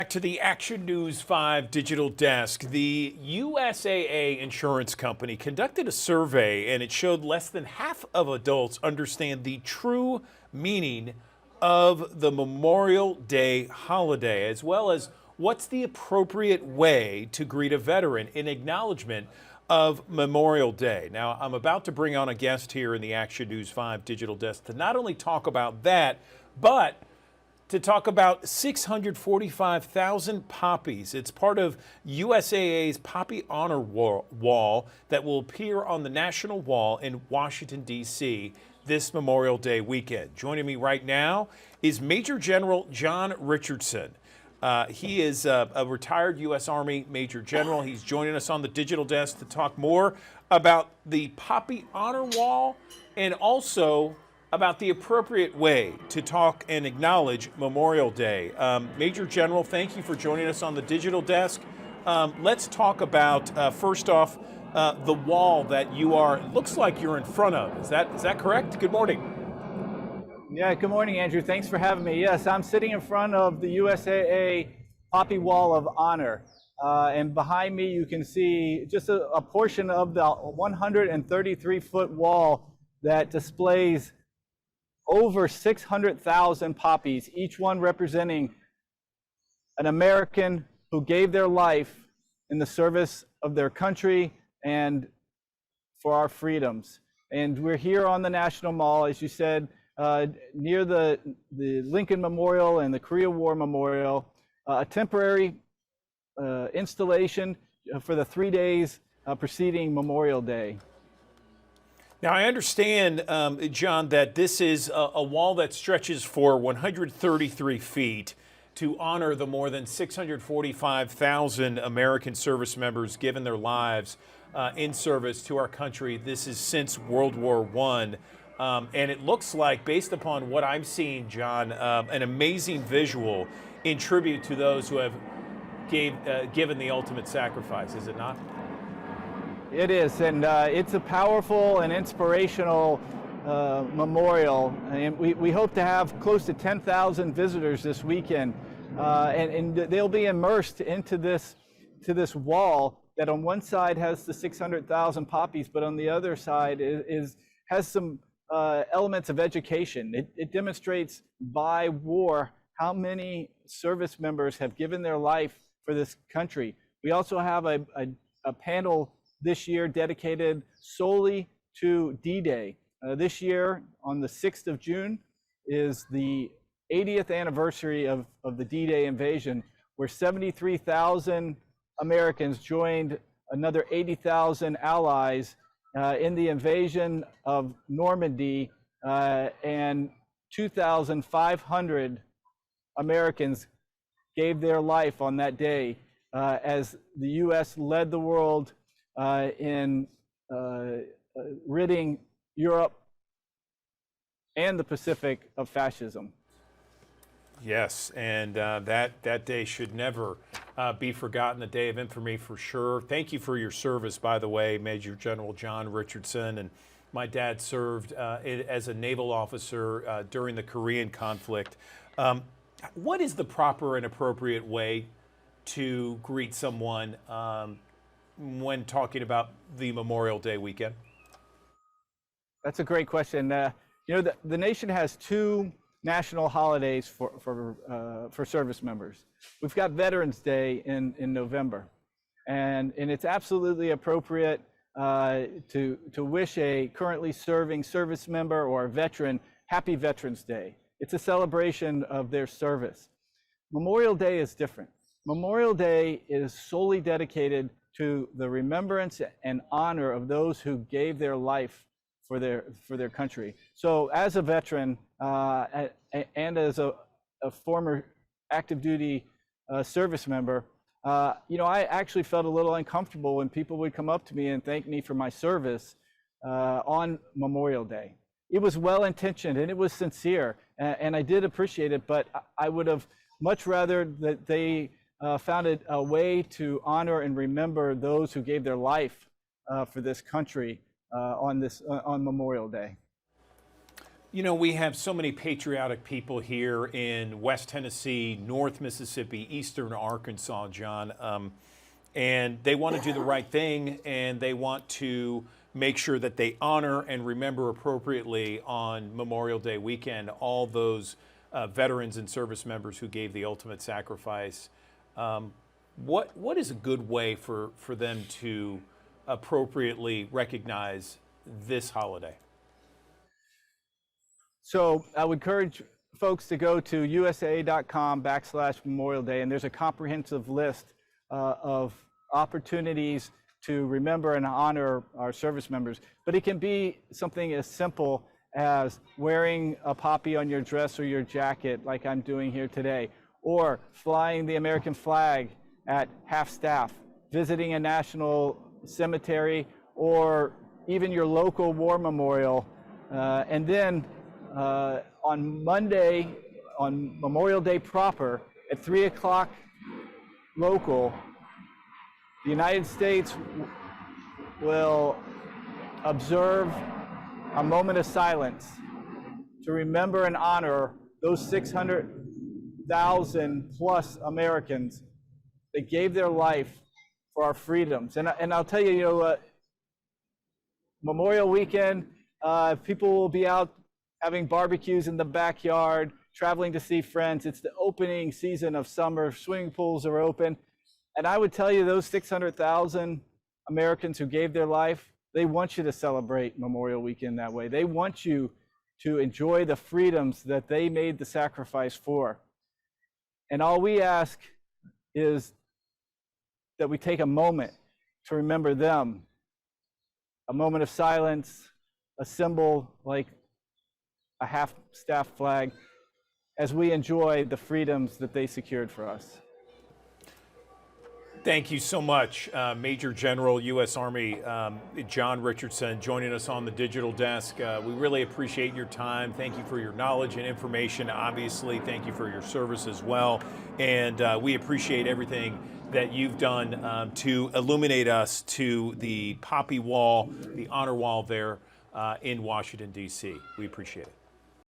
Back to the Action News 5 digital desk. The USAA insurance company conducted a survey and it showed less than half of adults understand the true meaning of the Memorial Day holiday, as well as what's the appropriate way to greet a veteran in acknowledgement of Memorial Day. Now, I'm about to bring on a guest here in the Action News 5 digital desk to not only talk about that, but to talk about 645,000 poppies. It's part of USAA's Poppy Honor Wall that will appear on the National Wall in Washington, D.C. this Memorial Day weekend. Joining me right now is Major General John Richardson. He is a retired U.S. Army Major General. He's joining us on the digital desk to talk more about the Poppy Honor Wall and also about the appropriate way to talk and acknowledge Memorial Day. Major General, thank you for joining us on the digital desk. Let's talk about, first off, the wall that looks like you're in front of. Is that correct? Good morning. Yeah, good morning, Andrew. Thanks for having me. Yes, I'm sitting in front of the USAA Poppy Wall of Honor. And behind me, you can see just a portion of the 133-foot wall that displays over 600,000 poppies, each one representing an American who gave their life in the service of their country and for our freedoms. And we're here on the National Mall, as you said, near the Lincoln Memorial and the Korea War Memorial, a temporary installation for the 3 days preceding Memorial Day. Now, I understand, John, that this is a wall that stretches for 133 feet to honor the more than 645,000 American service members given their lives in service to our country. This is since World War I. And it looks like, based upon what I'm seeing, John, an amazing visual in tribute to those who have given the ultimate sacrifice, is it not? It is, and it's a powerful and inspirational memorial, and we hope to have close to 10,000 visitors this weekend, and they'll be immersed into this wall that on one side has the 600,000 poppies, but on the other side has some elements of education. It demonstrates by war how many service members have given their life for this country. We also have a panel this year dedicated solely to D-Day. This year, on the 6th of June, is the 80th anniversary of the D-Day invasion, where 73,000 Americans joined another 80,000 allies in the invasion of Normandy, and 2,500 Americans gave their life on that day as the U.S. led the world in ridding Europe and the Pacific of fascism. Yes, and that day should never be forgotten, a day of infamy for sure. Thank you for your service, by the way, Major General John Richardson. And my dad served as a naval officer during the Korean conflict. What is the proper and appropriate way to greet someone when talking about the Memorial Day weekend? That's a great question. The nation has two national holidays for service members. We've got Veterans Day in November, and it's absolutely appropriate to wish a currently serving service member or a veteran Happy Veterans Day. It's a celebration of their service. Memorial Day is different. Memorial Day is solely dedicated to the remembrance and honor of those who gave their life for their country. So as a veteran and as a former active duty service member, I actually felt a little uncomfortable when people would come up to me and thank me for my service on Memorial Day. It was well-intentioned and it was sincere, and I did appreciate it, but I would have much rather that they found a way to honor and remember those who gave their life for this country on Memorial Day. You know, we have so many patriotic people here in West Tennessee, North Mississippi, Eastern Arkansas, John, and they want to do the right thing, and they want to make sure that they honor and remember appropriately on Memorial Day weekend all those veterans and service members who gave the ultimate sacrifice. What is a good way for them to appropriately recognize this holiday? So I would encourage folks to go to usaa.com/Memorial Day, and there's a comprehensive list of opportunities to remember and honor our service members. But it can be something as simple as wearing a poppy on your dress or your jacket, like I'm doing here today, or flying the American flag at half-staff, visiting a national cemetery, or even your local war memorial. And then on Monday, on Memorial Day proper, at 3 o'clock local, the United States will observe a moment of silence to remember and honor those 600,000 plus Americans that gave their life for our freedoms. And I'll tell you, Memorial Weekend, people will be out having barbecues in the backyard, traveling to see friends. It's the opening season of summer. Swimming pools are open. And I would tell you, those 600,000 Americans who gave their life, they want you to celebrate Memorial Weekend that way. They want you to enjoy the freedoms that they made the sacrifice for. And all we ask is that we take a moment to remember them, a moment of silence, a symbol like a half-staff flag, as we enjoy the freedoms that they secured for us. Thank you so much, Major General, U.S. Army John Richardson, joining us on the digital desk. We really appreciate your time. Thank you for your knowledge and information. Obviously, thank you for your service as well. And we appreciate everything that you've done to illuminate us to the Poppy Wall, the honor wall there in Washington, D.C. We appreciate it.